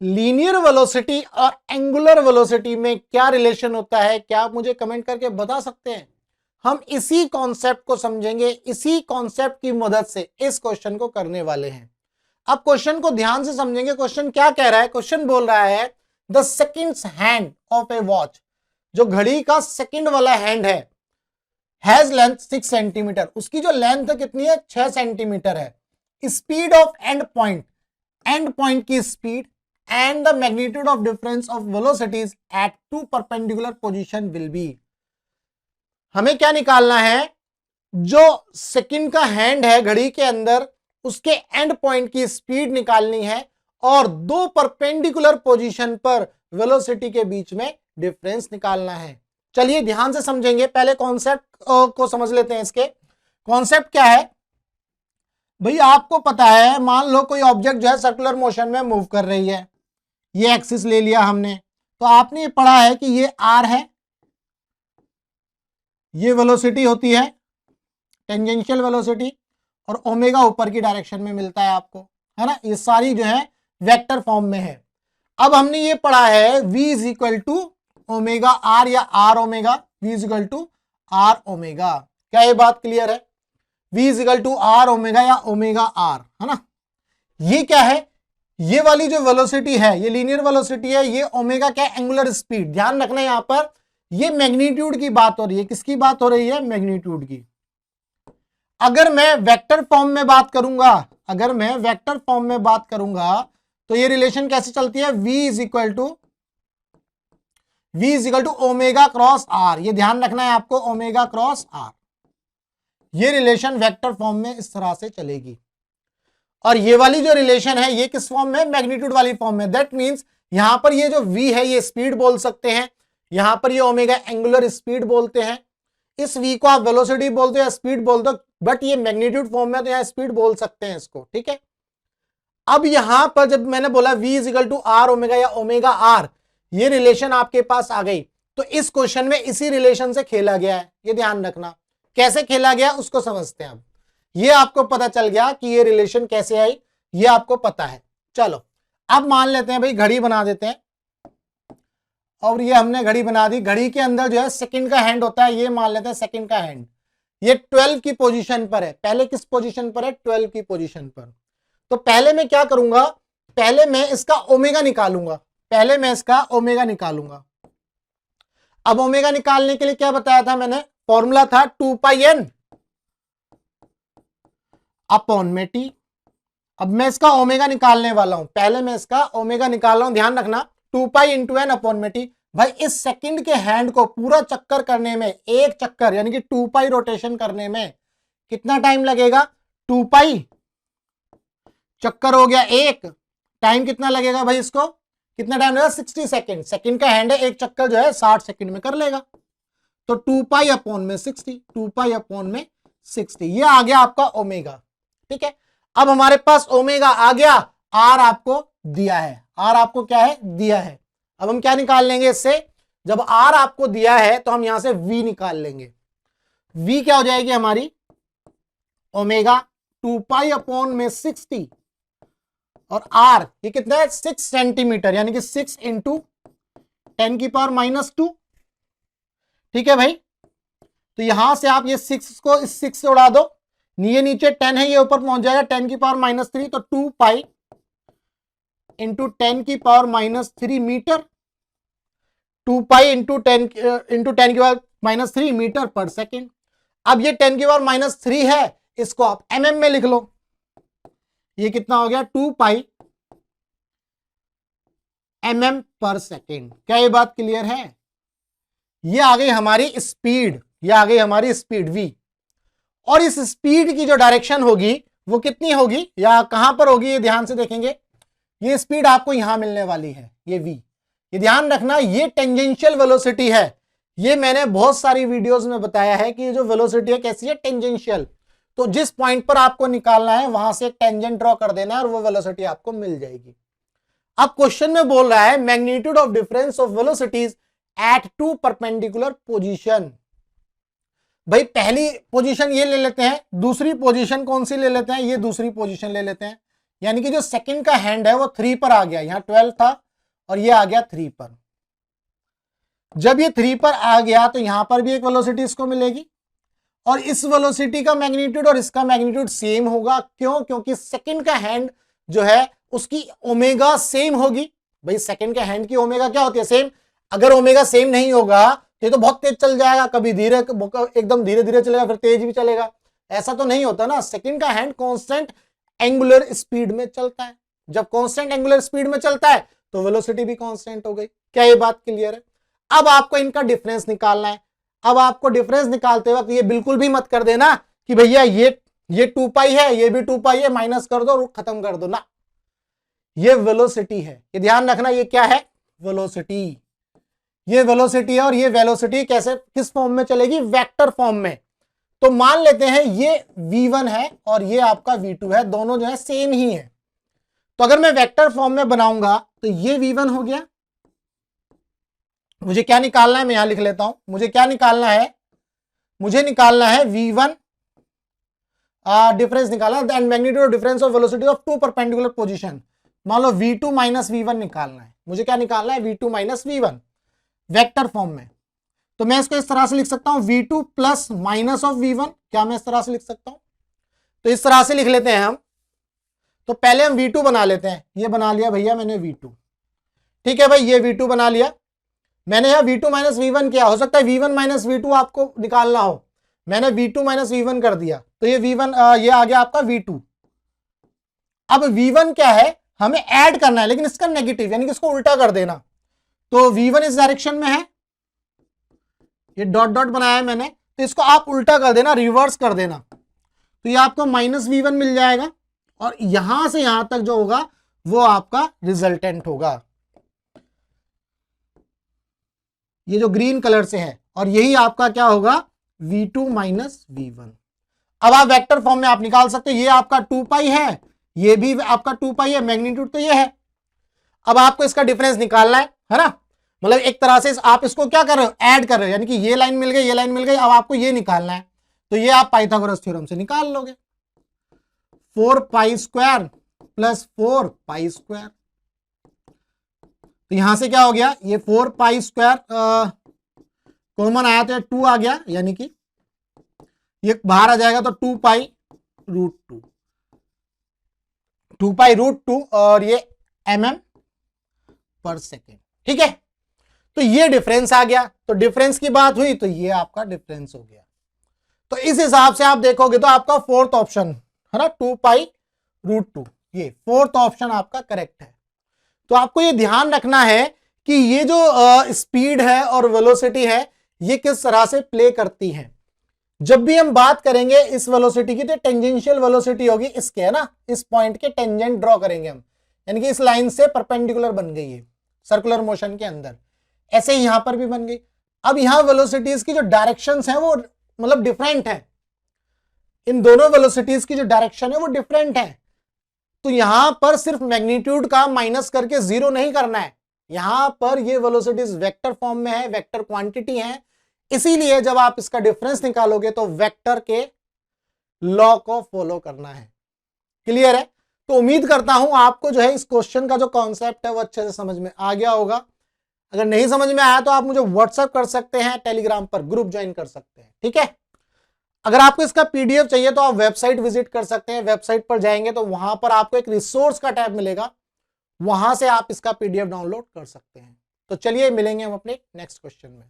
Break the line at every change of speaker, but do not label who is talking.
Linear velocity और angular velocity में क्या रिलेशन होता है, क्या आप मुझे कमेंट करके बता सकते हैं? हम इसी कॉन्सेप्ट को समझेंगे, इसी कॉन्सेप्ट की मदद से इस क्वेश्चन को करने वाले हैं। अब क्वेश्चन को ध्यान से समझेंगे। क्वेश्चन क्या कह रहा है? क्वेश्चन बोल रहा है the seconds hand of A watch, जो घड़ी का सेकंड वाला हैंड है, हैज लेंथ 6 सेंटीमीटर, उसकी जो लेंथ कितनी है? 6 सेंटीमीटर है। स्पीड ऑफ एंड पॉइंट की speed and the magnitude of difference of velocities at two perpendicular position will be. हमें क्या निकालना है? जो सेकंड का हैंड है घड़ी के अंदर, उसके एंड पॉइंट की स्पीड निकालनी है और दो परपेंडिकुलर पोजीशन पर वेलोसिटी के बीच में डिफरेंस निकालना है। चलिए ध्यान से समझेंगे। पहले कॉन्सेप्ट को समझ लेते हैं। इसके कॉन्सेप्ट क्या है भाई? आपको पता है, मान लो कोई ऑब्जेक्ट जो है सर्कुलर मोशन में मूव कर रही है, ये एक्सिस ले लिया हमने, तो आपने पढ़ा है कि ये आर है, ये वेलोसिटी होती है टेंजेंशियल वेलोसिटी, और ओमेगा ऊपर की डायरेक्शन में मिलता है आपको, है ना? ये सारी जो है वेक्टर फॉर्म में है। अब हमने ये पढ़ा है v is equal to omega R या R omega, v is equal to R omega. क्या ये बात क्लियर है? v is equal to R omega या ओमेगा आर, है ना? ये क्या है? ये वाली जो वेलोसिटी है, ये लीनियर वेलोसिटी है, ये ओमेगा क्या? Angular speed. ध्यान रखना यहां पर ये मैग्नीट्यूड की बात हो रही है। किसकी बात हो रही है? मैग्नीट्यूड की। अगर मैं वेक्टर फॉर्म में बात करूंगा, अगर मैं वेक्टर फॉर्म में बात करूंगा तो ये रिलेशन कैसे चलती है? v is equal to omega cross R. ये ध्यान रखना है आपको, ओमेगा क्रॉस आर। ये रिलेशन वेक्टर फॉर्म में इस तरह से चलेगी। और ये वाली जो रिलेशन है ये किस फॉर्म में? मैग्नीट्यूड वाली फॉर्म में। दैट मींस यहां पर ये जो v है ये स्पीड बोल सकते हैं, यहां पर ये ओमेगा एंगुलर स्पीड बोलते हैं, इस v को आप वेलोसिटी बोलते हो या स्पीड बोलते हो, बट ये मैग्नीट्यूड फॉर्म में तो यहां स्पीड बोल सकते हैं इसको, ठीक है? अब यहां पर जब मैंने बोला v is equal to R omega या ओमेगा आर, ये रिलेशन आपके पास आ गई, तो इस क्वेश्चन में इसी रिलेशन से खेला गया है। ये ध्यान रखना। कैसे खेला गया उसको समझते हैं। अब ये आपको पता चल गया कि ये रिलेशन कैसे आई, ये आपको पता है। चलो अब मान लेते हैं भाई, घड़ी बना देते हैं, और ये हमने घड़ी बना दी। घड़ी के अंदर जो है सेकंड का हैंड होता है, ये मान लेते हैं सेकंड का हैंड, ये 12 की पोजीशन पर है। पहले किस पोजीशन पर है? 12 की पोजीशन पर। तो पहले मैं क्या करूंगा? पहले मैं इसका ओमेगा निकालूंगा, पहले मैं इसका ओमेगा निकालूंगा। अब ओमेगा निकालने के लिए क्या बताया था मैंने? फॉर्मूला था 2 पाई एन अपॉन में टी। अब मैं इसका ओमेगा निकालने वाला हूं, पहले मैं इसका ओमेगा निकाल रहा हूं। ध्यान रखना 2 पाई इंटू एन अपॉन में टी। भाई इस सेकंड के हैंड को पूरा चक्कर करने में, एक चक्कर यानी कि 2 पाई रोटेशन करने में कितना टाइम लगेगा? 2 पाई चक्कर हो गया एक, टाइम कितना लगेगा भाई? इसको कितना टाइम लगेगा? 60 सेकंड। सेकंड का हैंड है, एक चक्कर जो है 60 सेकंड में कर लेगा। तो 2 पाई अपॉन में 60, 2 पाई अपॉन में 60, ये आ गया आपका ओमेगा, ठीक है? अब हमारे पास ओमेगा आ गया, आर आपको दिया है, आर आपको क्या है? दिया है। अब हम क्या निकाल लेंगे इससे? जब आर आपको दिया है तो हम यहां से वी निकाल लेंगे। वी क्या हो जाएगी हमारी? ओमेगा 2 पाई अपॉन में 60, और आर ये कितना है? 6 सेंटीमीटर, यानी कि 6 इंटू 10 की पावर माइनस 2, ठीक है भाई? तो यहां से आप ये 6 को इस 6 से उड़ा दो, ये नीचे 10 है, ये ऊपर पहुंच जाएगा 10 की पावर माइनस 3, तो 2 पाई इंटू 10 की power minus 3 metre, 2 pi into 10 की पावर माइनस 3 मीटर पर सेकेंड। अब ये 10 की पावर माइनस 3 है, इसको आप mm में लिख लो। ये कितना हो गया? 2 पाई mm पर सेकेंड। क्या ये बात क्लियर है? ये आ गई हमारी स्पीड, ये आ गई हमारी स्पीड v। और इस स्पीड की जो डायरेक्शन होगी वो कितनी होगी या कहां पर होगी? ये ध्यान से देखेंगे। ये स्पीड आपको यहां मिलने वाली है, ये v। ये ध्यान रखना, ये टेंजेंशियल वेलोसिटी है। ये मैंने बहुत सारी वीडियोस में बताया है कि ये जो वेलोसिटी है कैसी है? टेंजेंशियल। तो जिस पॉइंट पर आपको निकालना है वहां से एक टेंजेंट ड्रॉ कर देना है और वो वेलोसिटी आपको मिल जाएगी। अब क्वेश्चन में बोल रहा है magnitude of difference of velocities at two perpendicular position. भाई पहली पोजीशन ये ले लेते हैं, दूसरी पोजीशन कौन सी ले लेते हैं? ये दूसरी पोजीशन ले लेते हैं। यानी कि जो सेकंड का हैंड है वो 3 पर आ गया, यहां 12 था और ये आ गया 3 पर। जब ये 3 पर आ गया तो यहां पर भी एक वेलोसिटी इसको मिलेगी और इस वेलोसिटी का मैग्नीट्यूड और इसका मैग्नीट्यूड सेम होगा। क्यों? क्योंकि सेकंड का हैंड जो है उसकी ओमेगा सेम होगी। भाई सेकंड के हैंड की ओमेगा क्या होती है? सेम। अगर ओमेगा सेम नहीं होगा तो बहुत तेज चल जाएगा, कभी धीरे, एकदम धीरे धीरे चलेगा, फिर तेज भी चलेगा। ऐसा तो नहीं होता ना। सेकंड का हैंड कांस्टेंट एंगुलर स्पीड में चलता है। जब कांस्टेंट एंगुलर स्पीड में चलता है तो वेलोसिटी भी कांस्टेंट हो गई। क्या ये बात क्लियर है? अब आपको इनका डिफरेंस निकालना है। अब आपको डिफरेंस निकालते वक्त ये बिल्कुल भी मत कर देना कि भैया ये 2 पाई है, ये भी 2 पाई है, माइनस कर दो और खत्म कर दो ना। ये वेलोसिटी है, ये ध्यान रखना। ये क्या है? वेलोसिटी। ये वेलोसिटी है और ये वेलोसिटी कैसे, किस फॉर्म में चलेगी? वेक्टर फॉर्म में। तो मान लेते हैं ये v1 है और ये आपका v2 है, दोनों जो है सेम ही है। तो अगर मैं वेक्टर फॉर्म में बनाऊंगा तो ये v1 हो गया। मुझे क्या निकालना है? मैं यहां लिख लेता हूं। मुझे क्या निकालना है? मुझे निकालना है v1 डिफरेंस निकालना है, and magnitude difference of velocity of two perpendicular position. मान लो v2 माइनस v1 निकालना है। मुझे क्या निकालना है? v2 minus v1 vector form में। तो मैं इसको इस तरह से लिख सकता हूं, v2 plus minus of v1। क्या मैं इस तरह से लिख सकता हूं? तो इस तरह से लिख लेते हैं हम। तो पहले हम v2 बना लेते हैं। ये बना लिया भैया मैंने v2। ठीक है भाई, ये v2 बना लिया मैंने। यहां v2 माइनस v1 किया। हो सकता है v1 माइनस v2 आपको निकालना हो। मैंने v2 माइनस v1 कर दिया तो ये v1 ये आ गया आपका v2। अब v1 क्या है? हमें ऐड करना है, लेकिन इसका नेगेटिव, यानी कि इसको उल्टा कर देना। तो v1 इस डायरेक्शन में है, ये डॉट डॉट बनाया है मैंने, तो इसको आप उल्टा कर देना, रिवर्स कर देना। तो ये आपको माइनस v1 मिल जाएगा और यहां से यहां तक जो होगा वो आपका रिजल्टेंट होगा, ये जो ग्रीन कलर से है। और यही आपका क्या होगा? v2 minus v1। अब आप वेक्टर फॉर्म में आप निकाल सकते हो। ये आपका 2 पाई है, ये भी आपका 2 पाई है, मैग्नीट्यूड तो ये है। अब आपको इसका डिफरेंस निकालना है ना। मतलब एक तरह से आप इसको क्या कर रहे हो? ऐड कर रहे हो, यानी कि ये लाइन मिल गई, ये लाइन मिल गई। अब आपको ये निकालना है, तो ये आप पाइथागोरस थ्योरम से निकाल लोगे। 4 pi square plus 4 pi square. तो यहां से क्या हो गया? ये 4 पाई स्क्वायर कॉमन आया तो 2 आ गया, यानी कि ये बाहर आ जाएगा तो 2 पाई रूट 2, 2 पाई रूट 2 और ये mm पर सेकेंड। ठीक है, तो ये डिफरेंस आ गया। तो डिफरेंस की बात हुई तो ये आपका डिफरेंस हो गया। तो इस हिसाब से आप देखोगे तो आपका फोर्थ ऑप्शन है ना, 2 पाई रूट 2, ये फोर्थ ऑप्शन आपका करेक्ट है। तो आपको ये ध्यान रखना है कि ये जो स्पीड है और वेलोसिटी है ये किस तरह से प्ले करती है। जब भी हम बात करेंगे इस वेलोसिटी की तो टेंजेंशियल वेलोसिटी होगी इसके, है ना, इस पॉइंट के टेंजेंट ड्रॉ करेंगे हम, यानी कि इस लाइन से परपेंडिकुलर बन गई है सर्कुलर मोशन के अंदर। ऐसे ही यहां पर भी बन गई। अब यहां वेलोसिटीज की जो डायरेक्शंस हैं वो मतलब डिफरेंट है। इन दोनों वेलोसिटीज की जो डायरेक्शन है वो डिफरेंट है। तो यहां पर सिर्फ मैग्नीट्यूड का माइनस करके 0 नहीं करना है। यहां पर ये वेलोसिटीज वेक्टर फॉर्म में है, वेक्टर क्वांटिटी है। इसीलिए जब आप इसका डिफरेंस निकालोगे तो वेक्टर के लॉ को फॉलो करना है। क्लियर है? तो उम्मीद करता हूं आपको जो है इस क्वेश्चन का जो कॉन्सेप्ट है वो अच्छे से समझ में आ गया होगा। अगर नहीं समझ में आया तो आप मुझे व्हाट्सएप कर सकते हैं, टेलीग्राम पर ग्रुप ज्वाइन कर सकते हैं। ठीक है, अगर आपको इसका पीडीएफ चाहिए तो आप वेबसाइट विजिट कर सकते हैं। वेबसाइट पर जाएंगे तो वहां पर आपको एक रिसोर्स का टैब मिलेगा, वहां से आप इसका पीडीएफ डाउनलोड कर सकते हैं। तो चलिए मिलेंगे हम अपने नेक्स्ट क्वेश्चन में।